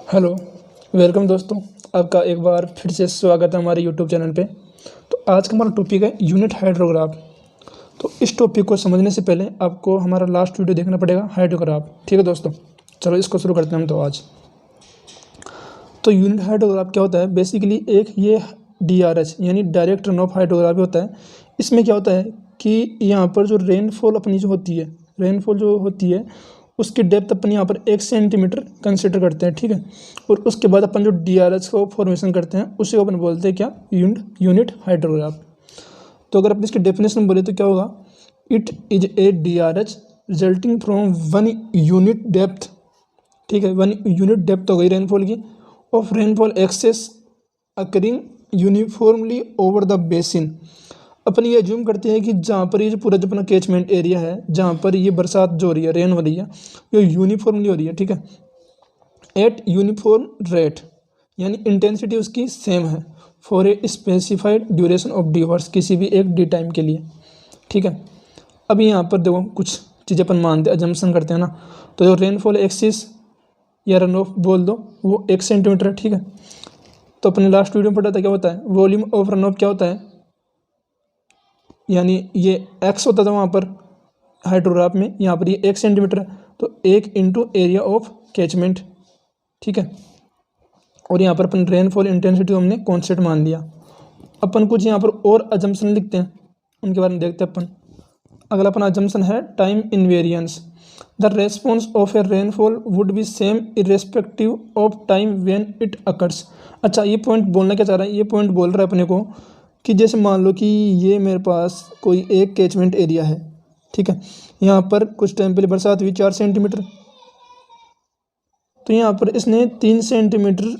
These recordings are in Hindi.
हेलो, वेलकम दोस्तों। आपका एक बार फिर से स्वागत है हमारे यूट्यूब चैनल पे। तो आज का हमारा टॉपिक है यूनिट हाइड्रोग्राफ। तो इस टॉपिक को समझने से पहले आपको हमारा लास्ट वीडियो देखना पड़ेगा हाइड्रोग्राफ। ठीक है दोस्तों, चलो इसको शुरू करते हैं हम। तो आज तो यूनिट हाइड्रोग्राफ क्या होता है? बेसिकली एक ये DRH यानी डायरेक्ट रन ऑफ हाइड्रोग्राफी होता है। इसमें क्या होता है कि यहाँ पर जो रेनफॉल अपनी जो होती है, रेनफॉल जो होती है उसकी डेप्थ अपन यहाँ पर 1 सेंटीमीटर कंसिडर करते हैं। ठीक है, और उसके बाद अपन जो DRH को फॉर्मेशन करते हैं उसी को अपन बोलते हैं क्या? Unit hydrograph. तो अगर अपन इसकी डेफिनेशन बोले तो क्या होगा? It is a DRH resulting from 1 unit depth. ठीक है, 1 यूनिट डेप्थ हो गई रेनफॉल की, of rainfall excess occurring uniformly over the basin. अपन ये एज्यूम करते हैं कि जहाँ पर ये जो पूरा जो अपना कैचमेंट एरिया है, जहाँ पर ये बरसात जो हो रही है, रेन हो रही है, ये यूनिफॉर्मली हो रही है। ठीक है, एट यूनिफॉर्म रेट यानी इंटेंसिटी उसकी सेम है for a specified duration of D hours, किसी भी एक डी टाइम के लिए। ठीक है, अब यहाँ पर देखो कुछ चीज़ें अपन मानते अजम्पशन करते हैं ना। तो जो रेनफॉल एक्सिस या रन ऑफ बोल दो वो 1 सेंटीमीटर है। ठीक है, तो अपने लास्ट वीडियो में पढ़ा था क्या होता है वॉल्यूम ऑफ रन ऑफ क्या होता है, यानी ये एक्स होता था वहाँ पर हाइड्रोग्राफ में, यहाँ पर ये 1 सेंटीमीटर है तो 1 इंटू एरिया ऑफ कैचमेंट। ठीक है, और यहाँ पर अपन रेनफॉल इंटेंसिटी हमने कॉन्स्टेंट मान लिया। अपन कुछ यहाँ पर और अजम्पशन लिखते हैं, उनके बारे में देखते हैं अपन। अगला अपना अजम्पशन है time invariance. The response of A rainfall would be same irrespective of time when it occurs. अच्छा, ये पॉइंट बोलना क्या चाह रहा है? ये पॉइंट बोल रहा है अपने को कि जैसे मान लो कि ये मेरे पास कोई एक कैचमेंट एरिया है। ठीक है, यहाँ पर कुछ टाइम पहले बरसात हुई 4 सेंटीमीटर, तो यहाँ पर इसने 3 सेंटीमीटर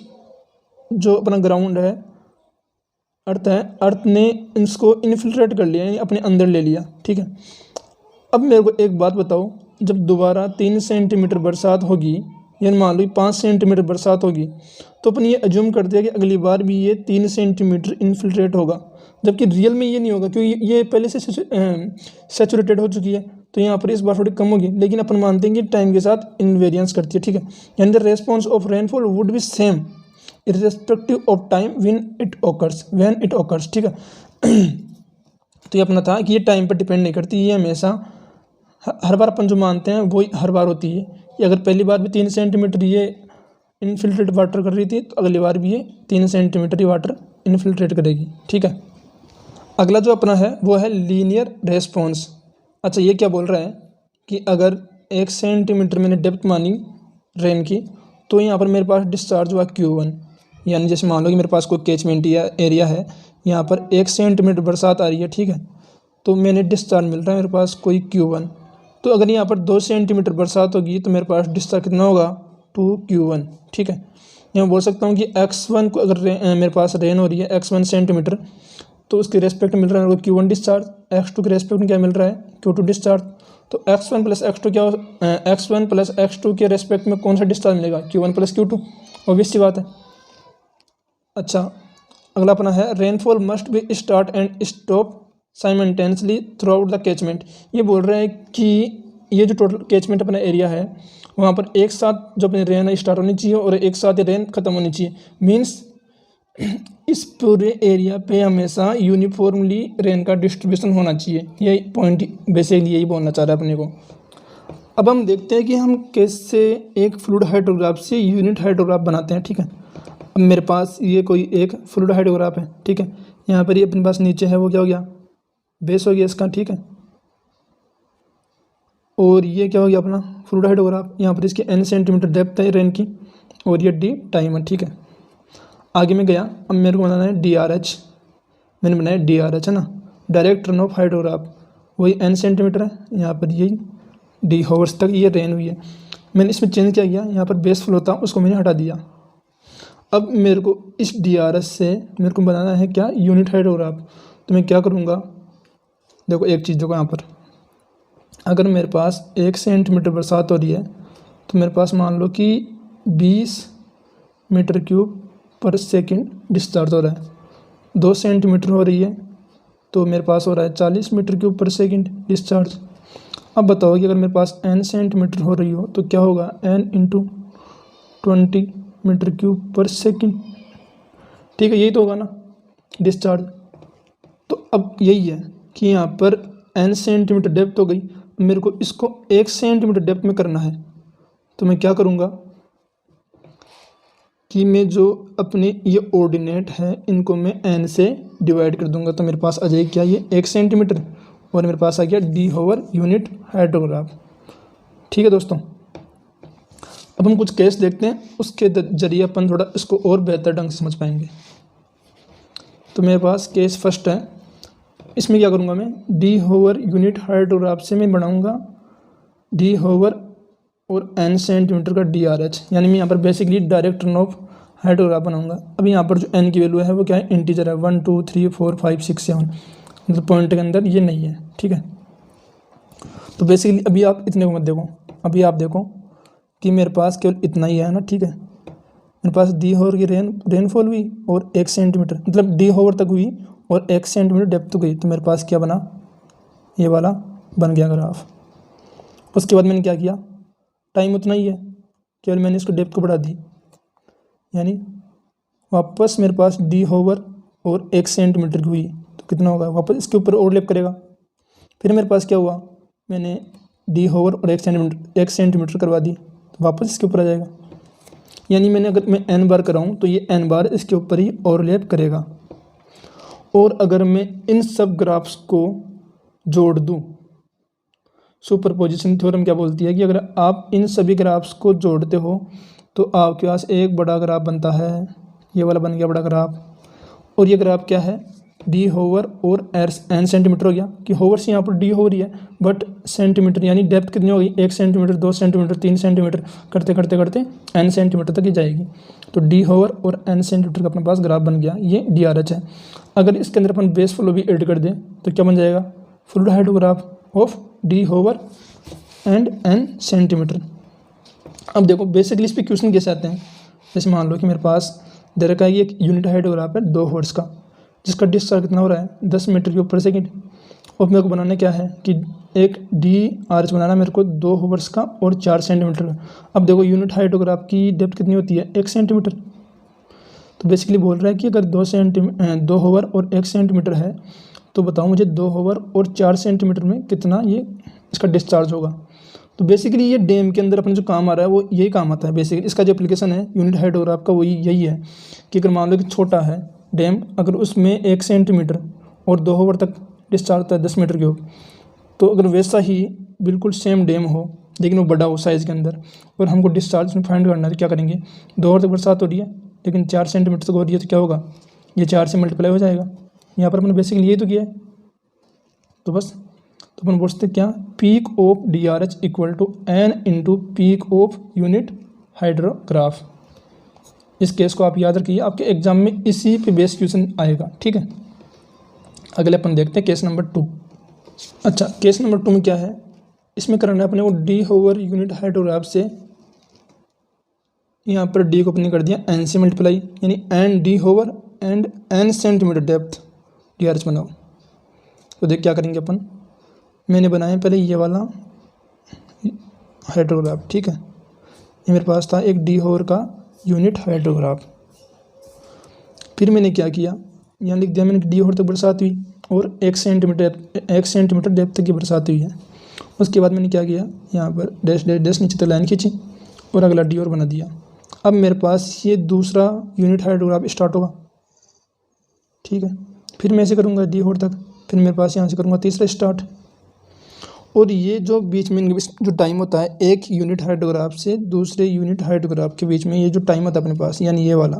जो अपना ग्राउंड है, अर्थ है, अर्थ ने इसको इन्फिल्ट्रेट कर लिया यानी अपने अंदर ले लिया। ठीक है, अब मेरे को एक बात बताओ, जब दोबारा 3 सेंटीमीटर बरसात होगी यानी मान लो 5 सेंटीमीटर बरसात होगी, तो अपन ये एज्यूम करते हैं कि अगली बार भी ये 3 सेंटीमीटर इन्फिल्ट्रेट होगा, जबकि रियल में ये नहीं होगा क्योंकि ये पहले से सेचुरेटेड हो चुकी है। तो यहाँ पर इस बार थोड़ी कम होगी, लेकिन अपन मानते हैं कि टाइम के साथ इनवेरियंस करती है। ठीक है, यानी the response of rainfall would be same irrespective of time when it occurs. ठीक है, तो ये अपना था कि ये टाइम पर डिपेंड नहीं करती, ये हमेशा हर बार अपन जो मानते हैं वही हर बार होती है। ये अगर पहली बार भी 3 सेंटीमीटर ये इनफिल्ट्रेट वाटर कर रही थी तो अगली बार भी ये 3 सेंटीमीटर ही वाटर इनफिल्ट्रेट करेगी। ठीक है, अगला जो अपना है वो है लीनियर रेस्पॉन्स। अच्छा, ये क्या बोल रहा है कि अगर 1 सेंटीमीटर मैंने डेप्थ मानी रेन की, तो यहाँ पर मेरे पास डिस्चार्ज हुआ Q1। यानी जैसे मान लो कि मेरे पास कोई कैचमेंट एरिया है, यहाँ पर 1 सेंटीमीटर बरसात आ रही है। ठीक है, तो मैंने डिस्चार्ज मिल रहा है मेरे पास कोई Q1। तो अगर यहाँ पर 2 सेंटीमीटर बरसात होगी तो मेरे पास डिस्चार्ज कितना होगा? 2Q1। ठीक है, यहाँ बोल सकता हूँ कि X1 को अगर मेरे पास रेन हो रही है X1 सेंटीमीटर, तो उसके रेस्पेक्ट मिल रहा है मेरे को Q1 डिस्चार्ज। X2 के रेस्पेक्ट में क्या मिल रहा है? Q2 discharge. तो X1 प्लस X2 क्या X1 प्लस X2 के रेस्पेक्ट में कौन सा डिस्चार्ज मिलेगा? Q1 प्लस Q2, ऑब्वियस सी बात है। अच्छा, अगला अपना है rainfall must be start and stop simultaneously through out the catchment. ये बोल रहा है कि ये जो टोटल कैचमेंट अपना एरिया है वहाँ पर एक साथ जो अपनी रेन स्टार्ट होनी चाहिए और एक साथ ही रेन खत्म होनी चाहिए। मीन्स इस पूरे एरिया पे हमेशा यूनिफॉर्मली रेन का डिस्ट्रीब्यूशन होना चाहिए। यही पॉइंट बेसिकली यही बोलना चाह रहा है अपने को। अब हम देखते हैं कि हम कैसे एक फ्लूइड हाइड्रोग्राफ से यूनिट हाइड्रोग्राफ बनाते हैं। ठीक है, अब मेरे पास ये कोई एक फ्लूइड हाइड्रोग्राफ है। ठीक है, यहाँ पर ये अपने पास नीचे है वो क्या हो गया? बेस हो गया इसका। ठीक है, और ये क्या हो गया अपना फ्लूइड हाइड्रोग्राफ। यहाँ पर इसकी n सेंटीमीटर डेप्थ है रेन की और ये d टाइम है। ठीक है, आगे में गया, अब मेरे को बनाना है DRH। मैंने बनाया DRH है ना, डायरेक्ट रन ऑफ हाइड्रोग्राफ। वही n सेंटीमीटर है, यहाँ पर यही d हावर्स तक ये रेन हुई है। मैंने इसमें चेंज क्या किया, यहाँ पर बेस फ्लो था उसको मैंने हटा दिया। अब मेरे को इस DRH से मेरे को बनाना है क्या? Unit hydrograph. तो मैं क्या करूँगा, देखो एक चीज़ देखो, यहाँ पर अगर मेरे पास 1 सेंटीमीटर बरसात हो रही है तो मेरे पास मान लो कि 20 मीटर क्यूब पर सेकंड डिस्चार्ज हो रहा है। 2 सेंटीमीटर हो रही है तो मेरे पास हो रहा है 40 मीटर क्यूब पर सेकंड डिस्चार्ज। अब बताओ कि अगर मेरे पास n सेंटीमीटर हो रही हो तो क्या होगा? n इंटू 20 मीटर क्यूब पर सेकंड, ठीक है, यही तो होगा ना डिस्चार्ज। तो अब यही है कि यहाँ पर n सेंटीमीटर डेप्थ हो गई, मेरे को इसको 1 सेंटीमीटर डेप्थ में करना है। तो मैं क्या करूँगा कि मैं जो अपने ये ऑर्डिनेट है इनको मैं n से डिवाइड कर दूंगा, तो मेरे पास आ जाएगी क्या, ये 1 सेंटीमीटर, और मेरे पास आ गया d/यूनिट हाइड्रोग्राफ। ठीक है दोस्तों, अब हम कुछ केस देखते हैं, उसके जरिए अपन थोड़ा इसको और बेहतर ढंग से समझ पाएंगे। तो मेरे पास केस फर्स्ट है, इसमें क्या करूँगा मैं, d/यूनिट हाइड्रोग्राफ से मैं बनाऊँगा d/ और n सेंटीमीटर का DRH, यानी मैं यहाँ पर basically direct run of hydrograph बनाऊँगा। अभी यहाँ पर जो n की वैल्यू है वो क्या है, इंटीजर है, 1 2 3 4 5 6 7, मतलब पॉइंट के अंदर ये नहीं है। ठीक है, तो बेसिकली अभी आप इतने को मत देखो, अभी आप देखो कि मेरे पास केवल इतना ही है ना। ठीक है, मेरे पास d/, की रेनफॉल हुई और 1 सेंटीमीटर, मतलब d/ तक हुई और 1 सेंटीमीटर डेप्थ तक हुई, तो मेरे पास क्या बना, ये वाला बन गया ग्राफ। उसके बाद मैंने क्या किया, टाइम उतना ही है, केवल मैंने इसको डेप्थ को बढ़ा दी, यानी वापस मेरे पास d/ और 1 सेंटीमीटर की हुई, तो कितना होगा, वापस इसके ऊपर ओवरलैप करेगा। फिर मेरे पास क्या हुआ, मैंने d/ और 1 सेंटीमीटर करवा दी, तो वापस इसके ऊपर आ जाएगा। यानी मैंने अगर मैं n बार कराऊँ तो ये n बार इसके ऊपर ही ओवरलैप करेगा। और अगर मैं इन सब ग्राफ्स को जोड़ दूँ, सुपरपोजिशन थ्योरम क्या बोलती है कि अगर आप इन सभी ग्राफ्स को जोड़ते हो तो आपके पास एक बड़ा ग्राफ बनता है, ये वाला बन गया बड़ा ग्राफ। और ये ग्राफ क्या है, d/ और n सेंटीमीटर हो गया, कि होवर से यहाँ पर d हो रही है, बट सेंटीमीटर यानी डेप्थ कितनी होगी, 1 सेंटीमीटर 2 सेंटीमीटर 3 सेंटीमीटर करते करते करते n सेंटीमीटर तक ही जाएगी। तो d/ और n सेंटीमीटर का अपने पास ग्राफ बन गया, ये DRH है। अगर इसके अंदर अपन बेस फ्लो भी ऐड कर दें तो क्या बन जाएगा, fluid hydrograph of d/ and n centimetre. अब देखो बेसिकली इस पे क्वेश्चन कैसे आते हैं, जैसे मान लो कि मेरे पास दे रखा है कि एक यूनिट हाइड्रोग्राफ है 2 हॉर्स का, जिसका डिस्चार्ज कितना हो रहा है 10 मीटर क्यूब पर सेकंड। और मेरे को बनाना क्या है कि एक DRH बनाना मेरे को 2 हॉर्स का और 4 सेंटीमीटर का। अब देखो यूनिट हाइड्रोग्राफ की डेप्थ कितनी होती है, 1 सेंटीमीटर। तो बेसिकली बोल रहा है कि अगर 2 हॉवर और 1 सेंटीमीटर है तो बताओ मुझे 2 हॉवर और 4 सेंटीमीटर में कितना ये इसका डिस्चार्ज होगा। तो बेसिकली ये डैम के अंदर अपने जो काम आ रहा है वो यही काम आता है। बेसिकली इसका जो एप्लीकेशन है यूनिट हाइड्रोग्राफ का वही यही है कि अगर मान लो कि छोटा है डैम, अगर उसमें 1 सेंटीमीटर और 2 हॉवर तक डिस्चार्ज होता है 10 मीटर क्यूब, तो अगर वैसा ही बिल्कुल सेम डैम हो लेकिन वो बड़ा हो साइज़ के अंदर और हमको डिस्चार्ज उसमें फाइंड करना है तो क्या करेंगे, 2 हॉवर तक बरसात हो रही है लेकिन 4 सेंटीमीटर तक हो रही है तो क्या होगा, ये 4 से मल्टीप्लाई हो जाएगा। यहाँ पर अपने बेसिकली यही तो किया है। तो बस तो अपन बोलते क्या, peak of DRH equal to n into peak of unit hydrograph. इस केस को आप याद रखिए, आपके एग्जाम में इसी पे बेस क्वेश्चन आएगा। ठीक है, अगले अपन देखते हैं केस नंबर 2। अच्छा, केस नंबर 2 में क्या है, इसमें करना है अपने को d/ यूनिट हाइड्रोग्राफ से यहाँ पर d को अपने कर दिया n से मल्टीप्लाई, यानी n d/ and n centimetre depth DRH बनाओ। तो देख क्या करेंगे अपन, मैंने बनाया पहले ये वाला हाइड्रोग्राफ। ठीक है, ये मेरे पास था एक d/ का यूनिट हाइड्रोग्राफ। फिर मैंने क्या किया, यहाँ लिख दिया मैंने d/ तक बरसात हुई और 1 सेंटीमीटर डेप्थ तक की बरसात हुई है। उसके बाद मैंने क्या किया, यहाँ पर डैश डैश डैश नीचे तक लाइन खींची और अगला d/ बना दिया। अब मेरे पास ये दूसरा यूनिट हाइड्रोग्राफ स्टार्ट होगा। ठीक है, फिर मैं ऐसे करूँगा d/ तक, फिर मेरे पास यहाँ से करूँगा तीसरा स्टार्ट। और ये जो बीच में जो टाइम होता है एक यूनिट हाइड्रोग्राफ से दूसरे यूनिट हाइड्रोग्राफ के बीच में, ये जो टाइम होता है अपने पास यानी ये वाला,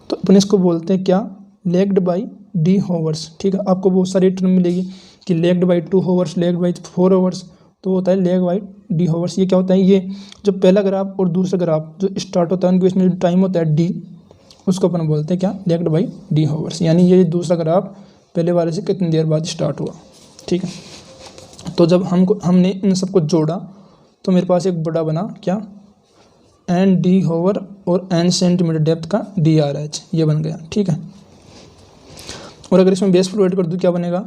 तो अपन इसको बोलते हैं क्या, लेग्ड बाई d हॉवर्स। ठीक है, आपको बहुत सारी टर्म मिलेगी कि लेग्ड बाई 2 हॉवर्स, लेग्ड बाई 4 हॉवर्स, तो होता है लेग बाई d हॉवर्स। ये क्या होता है, ये जो पहला ग्राफ और दूसरा ग्राफ जो स्टार्ट होता है उनके बीच में जो टाइम होता है d, उसको अपन बोलते हैं क्या, लेग्ड बाई d हॉवर्स। यानी ये दूसरा ग्राफ पहले वाले से कितनी देर बाद स्टार्ट हुआ। ठीक है, तो जब हमने इन सबको जोड़ा तो मेरे पास एक बड़ा बना क्या, n d हॉवर और n सेंटीमीटर डेप्थ का DRH, ये बन गया। ठीक है, और अगर इसमें बेस फ्लो ऐड कर दूँ क्या बनेगा,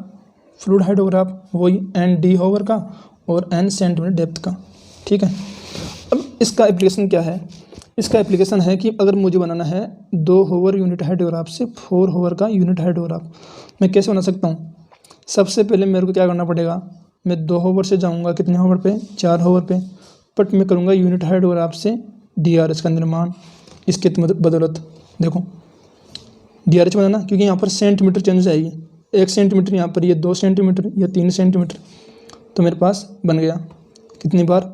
फ्लूइड हाइड्रोग्राफ, वही n d हॉवर का और n सेंटीमीटर डेप्थ का। ठीक है, अब इसका एप्लीकेशन क्या है इसका एप्लीकेशन है कि अगर मुझे बनाना है 2 होवर यूनिट हाइड्रोग्राफ से 4 होवर का यूनिट हाइड्रोग्राफ, मैं कैसे बना सकता हूँ। सबसे पहले मेरे को क्या करना पड़ेगा, मैं 2 होवर से जाऊँगा कितने होवर पे, 4 होवर पे, बट मैं करूँगा यूनिट हाइड्रोग्राफ से DRH का निर्माण। इसके बदौलत देखो DRH बनाना, क्योंकि यहाँ पर सेंटीमीटर चेंज हो जाएगी, 1 सेंटीमीटर यहाँ पर, ये 2 सेंटीमीटर या 3 सेंटीमीटर, तो मेरे पास बन गया कितनी बार।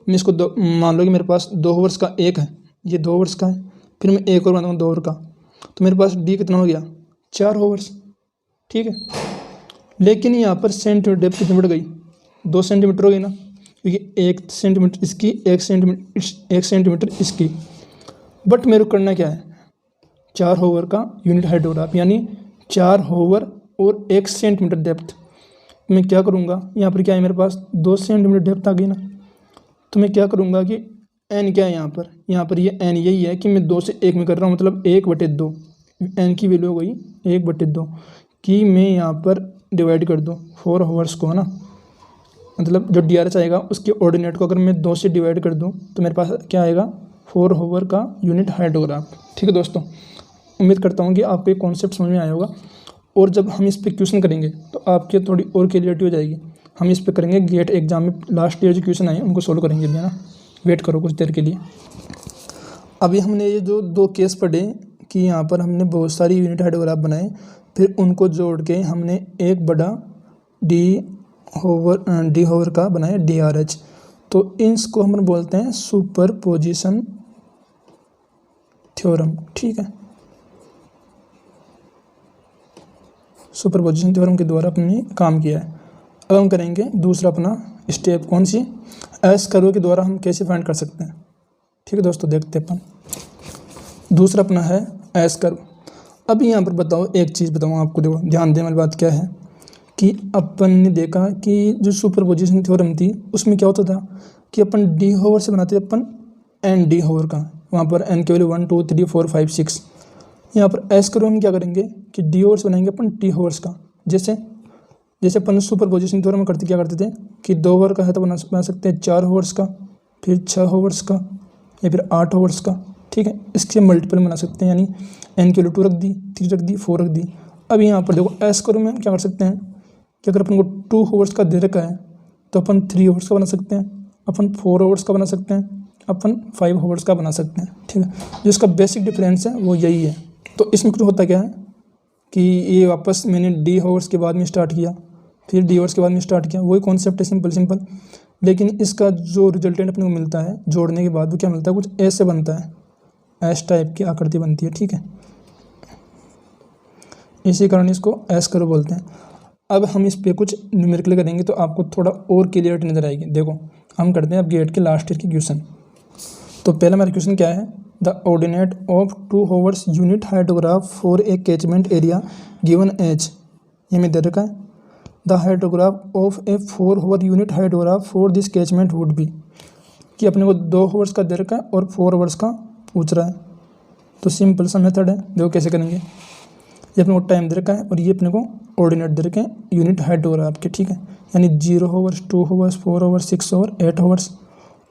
मैं इसको मान लो कि मेरे पास 2 होवर्स का एक है, ये 2 होवर्स का है, फिर मैं एक और बनाऊँगा 2 होवर का, तो मेरे पास D कितना हो गया, 4 होवर्स, ठीक है। लेकिन यहाँ पर सेंटीमीटर डेप्थ कितनी बढ़ गई, 2 सेंटीमीटर हो गई ना, क्योंकि 1 सेंटीमीटर इसकी, 1 सेंटीमीटर इसकी। बट मेरे को करना क्या है, 4 होवर का यूनिट हाइड्रोग्राफ, यानी 4 होवर और 1 सेंटीमीटर डेप्थ। मैं क्या करूँगा, यहाँ पर क्या है मेरे पास 2 सेंटीमीटर डेप्थ आ गई ना, तो मैं क्या करूँगा कि n क्या है यहाँ पर ये n यही है कि मैं 2 से 1 में कर रहा हूँ, मतलब 1/2, n की वैल्यू हो गई 1/2 कि मैं यहाँ पर डिवाइड कर दूँ 4 होवर्स को, है ना, मतलब जो DRH आएगा उसके ऑर्डिनेट को अगर मैं 2 से डिवाइड कर दूँ तो मेरे पास क्या आएगा, 4 होवर का यूनिट हाइड्रोग्राफ। ठीक है दोस्तों, उम्मीद करता हूँ कि आपको ये कॉन्सेप्ट समझ में आया होगा, और जब हम इस पर क्वेश्चन करेंगे तो आपकी थोड़ी और क्लियरिटी हो जाएगी। हम इस पर करेंगे गेट एग्जाम में लास्ट ईयर जो क्वेश्चन आए उनको सोल्व करेंगे भी, है ना, वेट करो कुछ देर के लिए। अभी हमने ये जो 2 केस पढ़े कि यहाँ पर हमने बहुत सारी यूनिट हाइड्रोग्राफ बनाए, फिर उनको जोड़ के हमने एक बड़ा डी होवर का बनाया DRH, तो इसको हम बोलते हैं सुपरपोजिशन थ्योरम। ठीक है, सुपरपोजिशन थ्योरम के द्वारा अपने काम किया है। अब हम करेंगे दूसरा अपना स्टेप, कौन सी, एस कर्व के द्वारा हम कैसे फाइंड कर सकते हैं। ठीक है दोस्तों, देखते हैं अपन। दूसरा अपना है एस कर्व। अभी यहाँ पर बताओ, एक चीज़ बताऊँ आपको, देखो ध्यान देने वाली बात क्या है कि अपन ने देखा कि जो सुपरपोजिशन थ्योरम थी उसमें क्या होता था कि अपन डी होवर से बनाते थे अपन एन डी होवर का, वहाँ पर एन की वैल्यू 1 2 3 4 5 6। यहाँ पर एस कर्व में क्या करेंगे कि डी होवर्स बनाएंगे अपन टी होवर्स का। जैसे अपन सुपरपोजिशन थ्योरम में क्या करते थे कि 2 होवर का है तो बना सकते हैं 4 होवर्स का, फिर 6 होवर्स का, या फिर 8 होवर्स का। ठीक है, इसके मल्टीपल बना सकते हैं, यानी एन की वैल्यू 2 रख दी, 3 रख दी, 4 रख दी। अब यहाँ पर देखो एस कर्व में क्या कर सकते हैं कि अगर अपन को 2 होवर्स का दे रखा है तो अपन 3 होवर्स का बना सकते हैं, अपन 4 होवर्स का बना सकते हैं, अपन 5 होवर्स का बना सकते हैं। ठीक है, जो इसका बेसिक डिफरेंस है वो यही है। तो इसमें कुछ होता क्या है कि ये वापस मैंने डी होवर्स के बाद में स्टार्ट किया, फिर डी होवर्स के बाद में स्टार्ट किया, वही कॉन्सेप्ट है, सिंपल। लेकिन इसका जो रिजल्टेंट अपने को मिलता है जोड़ने के बाद वो क्या मिलता है, कुछ ऐसे बनता है, एस टाइप की आकृति बनती है। ठीक है, इसी कारण इसको एस कर्व बोलते हैं। अब हम इस पे कुछ न्यूमेरिकल करेंगे तो आपको थोड़ा और क्लियरिटी नजर आएगी। देखो हम करते हैं अब गेट के लास्ट ईयर के क्वेश्चन। तो पहला मेरा क्वेश्चन क्या है, the ordinate of 2 hours unit hydrograph for a catchment area given as, ये में दे रखा है, the hydrograph of a 4 hour unit hydrograph for this catchment would be, कि अपने को 2 होवर्स का दे रखा है और 4 होवर्स का पूछ रहा है। तो सिंपल सा मेथड है, देखो कैसे करेंगे। ये अपने को टाइम दे रखा है और ये अपने को ऑर्डिनेट दे रखे हैं यूनिट हाइड्रोग्राफ के। ठीक है, यानी 0 hours, 2 hours, 4 hours, 6 hour, 8 hours,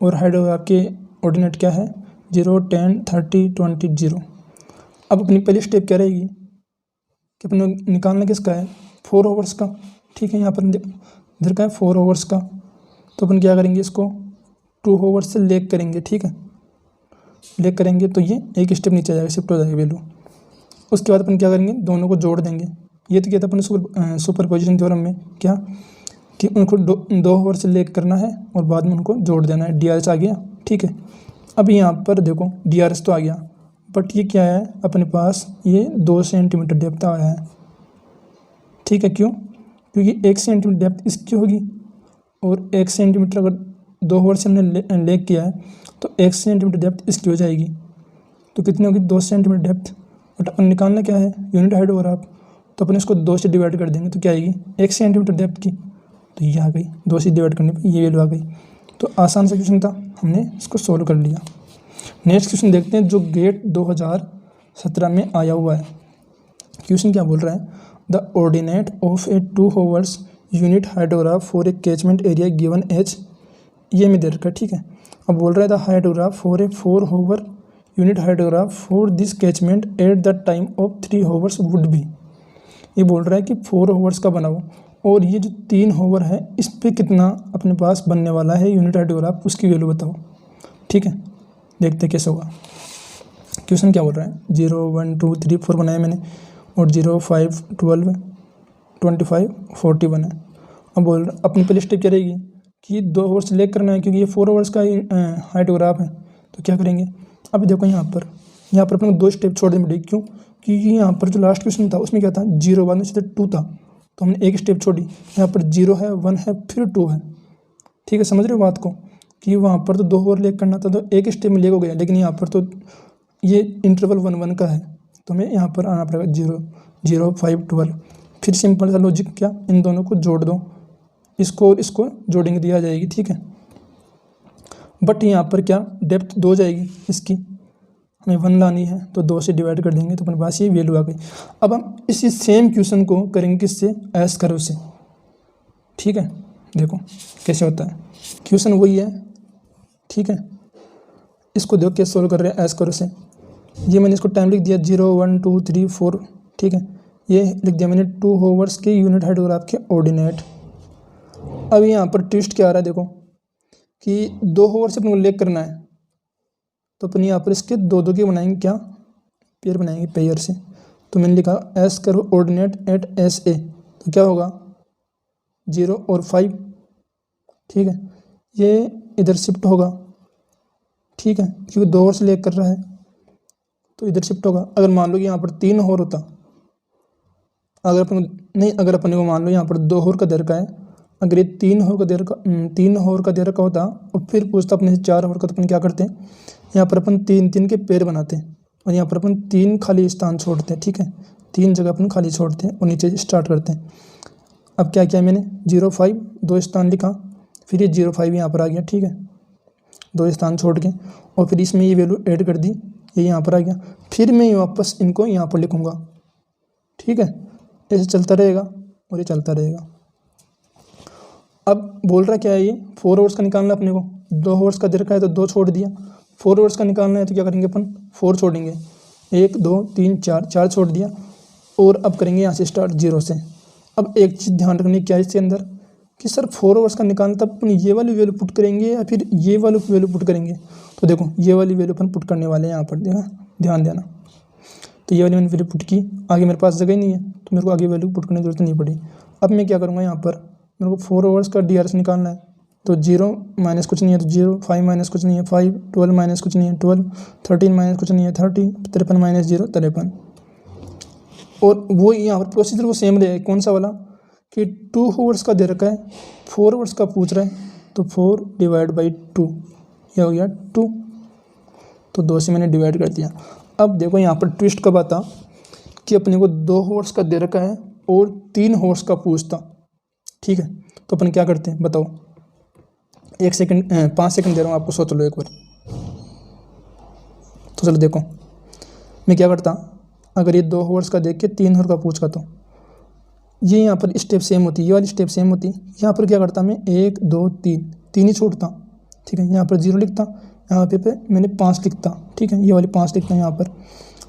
और हाइड्रोग्राफ के ऑर्डिनेट क्या है 0 10 30 20 0। अब अपनी पहली स्टेप क्या रहेगी कि अपने निकालना किसका है, 4 होवर्स का। ठीक है, यहाँ पर इधर का है 4 होवर्स का, तो अपन क्या करेंगे, इसको 2 होवर्स से लेग करेंगे। ठीक है, लेग करेंगे तो ये एक स्टेप नीचे जाएगा, शिफ्ट हो जाएगा वैल्यू। उसके बाद अपन क्या करेंगे, दोनों को जोड़ देंगे। ये तो क्या था अपन सुपरपोजिशन थ्योरम में, क्या कि उनको 2 होवर से लेग करना है और बाद में उनको जोड़ देना है। DRH आ गया। ठीक है, अब यहाँ पर देखो DRH तो आ गया, बट ये क्या है अपने पास, ये 2 सेंटीमीटर डेप्थ आया है। ठीक है, क्यों, क्योंकि 1 सेंटीमीटर डेप्थ इसकी होगी और 1 सेंटीमीटर अगर 2 होवर से हमने लेग किया है तो 1 सेंटीमीटर डेप्थ इसकी हो जाएगी। तो कितनी होगी, 2 सेंटीमीटर डेप्थ। बट अपन निकालना क्या है, यूनिट हाइड्रोग्राफ, तो अपन इसको 2 से डिवाइड कर देंगे तो क्या आएगी 1 सेंटीमीटर डेप्थ की, तो ये आ गई, 2 से डिवाइड करने पर ये वैल्यू आ गई। तो आसान सा क्वेश्चन था, हमने इसको सोल्व कर लिया। नेक्स्ट क्वेश्चन देखते हैं जो गेट 2017 में आया हुआ है। क्वेश्चन क्या बोल रहा है, the ordinate of a 2 hours unit hydrograph for a catchment area given as, ये में दे रखा है। ठीक है, अब बोल रहा है the hydrograph for a 4 hour unit hydrograph for this catchment at the time of 3 hours would be. ये बोल रहा है कि 4 hours का बनाओ और ये जो 3 hour है इस पे कितना अपने पास बनने वाला है यूनिट हाइड्रोग्राफ, उसकी वैल्यू बताओ। ठीक है, देखते कैसे होगा। क्वेश्चन क्या बोल रहा है, 0 1 2 3 4 बनाया मैंने और 0 5 12 25 40 बना। अब बोल रहा अपनी पहली स्टेप क्या रहेगी कि 2 hours सेलेक्ट करना है क्योंकि ये 4 hours का हाइड्रोग्राफ है। तो क्या करेंगे, अब देखो यहाँ पर अपने को 2 स्टेप छोड़ देनी पड़ेगी। क्यों, क्योंकि यहाँ पर जो लास्ट क्वेश्चन था उसमें क्या था, 0 बाद में सीधे 2 था, तो हमने एक स्टेप छोड़ी। यहाँ पर 0 है 1 है फिर 2 है। ठीक है, समझ रहे हो बात को, कि वहाँ पर तो 2 hour लेकर करना था तो एक स्टेप में ले हो गया, लेकिन यहाँ पर तो ये इंटरवल 1 1 का है तो हमें यहाँ पर आना पड़ेगा 0 0 5 12। फिर सिंपल सा लॉजिक, क्या इन दोनों को जोड़ दो, इसको और इसको जोड़ेंगे दिया जाएगी। ठीक है, बट यहाँ पर क्या डेप्थ 2 जाएगी, इसकी हमें 1 लानी है तो 2 से डिवाइड कर देंगे तो अपने पास ये वैल्यू आ गई। अब हम इसी सेम क्वेश्चन को करेंगे किससे, एस कर्व से। ठीक है, देखो कैसे होता है, क्वेश्चन वही है। ठीक है, इसको देखो कैसे सोल्व कर रहे हैं एस कर्व से। ये मैंने इसको टाइम लिख दिया 0 1 2 3 4। ठीक है, ये लिख दिया मैंने 2 hours के यूनिट हाइड्रोग्राफ के ऑर्डिनेट। अब यहाँ पर ट्विस्ट क्या आ रहा है, देखो कि 2 hours से अपने को लेक करना है तो अपन यहाँ पर इसके 2 के बनाएंगे, क्या पेयर बनाएंगे, पेयर से। तो मैंने लिखा S curve ordinate at S A, तो क्या होगा 0 और 5। ठीक है, ये इधर शिफ्ट होगा। ठीक है, क्योंकि 2 hours लेक कर रहा है तो इधर शिफ्ट होगा। अगर मान लो कि यहाँ पर 3 hour होता, अगर अपन को मान लो यहाँ पर 2 hour का दर का है, अगर ये 3 hour का दर का होता और फिर पूछता अपने से 4 hour का, तो अपन क्या करते हैं, यहाँ पर अपन 3 के पेयर बनाते हैं और यहाँ पर अपन 3 खाली स्थान छोड़ते हैं। ठीक है, 3 जगह अपन खाली छोड़ते हैं और नीचे स्टार्ट करते हैं। अब क्या किया मैंने, 0 5 2 स्थान लिखा, फिर ये 0 5 यहाँ पर आ गया। ठीक है, 2 स्थान छोड़ के, और फिर इसमें ये वैल्यू ऐड कर दी, ये यहाँ पर आ गया। फिर मैं वापस इनको यहाँ पर लिखूँगा। ठीक है, ऐसे चलता रहेगा और ये चलता रहेगा। अब बोल रहा क्या है, ये 4 hours का निकालना अपने को, 2 hours का दे रखा है तो 2 छोड़ दिया। 4 hours का निकालना है तो क्या करेंगे अपन, 4 छोड़ेंगे, 1 2 3 4 छोड़ दिया। और अब करेंगे यहाँ से स्टार्ट 0 से। अब एक चीज़ ध्यान रखनी क्या है इसके अंदर, कि सर 4 hours का निकालना तब अपन ये वाली वैल्यू पुट करेंगे या फिर ये वाली वैल्यू पुट करेंगे। तो देखो ये वाली वैल्यू अपन पुट करने वाले हैं यहाँ पर, देखा ध्यान देना। तो ये वाली मैंने वैल्यू पुट की, आगे मेरे पास जगह ही नहीं है तो मेरे को आगे वैल्यू पुट करने की जरूरत नहीं पड़ी। अब मैं क्या करूँगा, यहाँ पर मेरे को 4 hours का DRS निकालना है तो 0 माइनस कुछ नहीं है तो 0, 5 माइनस कुछ नहीं है 5, 12 माइनस कुछ नहीं है 12, 13 माइनस कुछ नहीं है 30, 53 माइनस 0 53। और वो यहाँ पर प्रोसीजर वो सेम रहेगा, कौन सा वाला, कि 2 hours का दे रखा है, 4 hours का पूछ रहा है तो 4 डिवाइड बाई 2, यह हो गया 2, तो 2 से मैंने डिवाइड कर दिया। अब देखो यहाँ पर ट्विस्ट कब आता कि अपने को 2 hours का दे रखा है और 3 hours का पूछता। ठीक है, तो अपन क्या करते हैं बताओ, 5 सेकंड दे रहा हूँ आपको, सोच लो एक बार। तो चलो देखो मैं क्या करता, अगर ये 2 hours का देख के 3 hour का पूछता तो ये यहाँ पर स्टेप सेम होती, ये वाली स्टेप सेम होती। यहाँ पर क्या करता मैं 1 2 3 ही छोड़ता। ठीक है, यहाँ पर 0 लिखता, यहाँ पे मैंने 5 लिखता। ठीक है, ये वाली 5 लिखता यहाँ पर,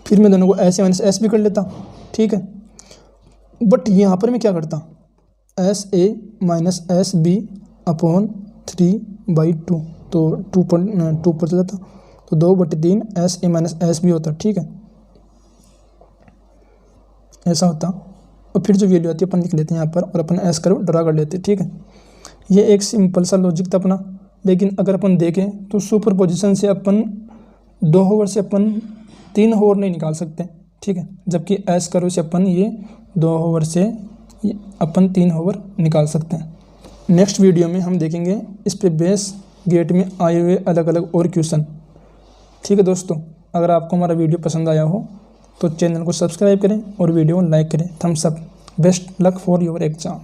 फिर मैं दोनों को ऐसे माइनस एस भी कर लेता। ठीक है, बट यहाँ पर मैं क्या करता, S A minus S B upon 3/2, तो 2 पर चला जाता तो 2/3 S A minus S B होता। ठीक है, ऐसा होता। और फिर जो वैल्यू आती है अपन लिख लेते हैं यहाँ पर और अपन एस कर्व ड्रा कर लेते हैं। ठीक है, ये एक सिंपल सा लॉजिक था अपना, लेकिन अगर अपन देखें तो सुपर पोजिशन से अपन 2 hour से अपन 3 hour नहीं निकाल सकते। ठीक है, जबकि एस कर्व से अपन ये 2 hour से अपन 3 hour निकाल सकते हैं। नेक्स्ट वीडियो में हम देखेंगे इस पे बेस गेट में आए हुए अलग अलग और क्वेश्चन। ठीक है दोस्तों, अगर आपको हमारा वीडियो पसंद आया हो तो चैनल को सब्सक्राइब करें और वीडियो को लाइक करें। Thumbs up. Best luck for your exam.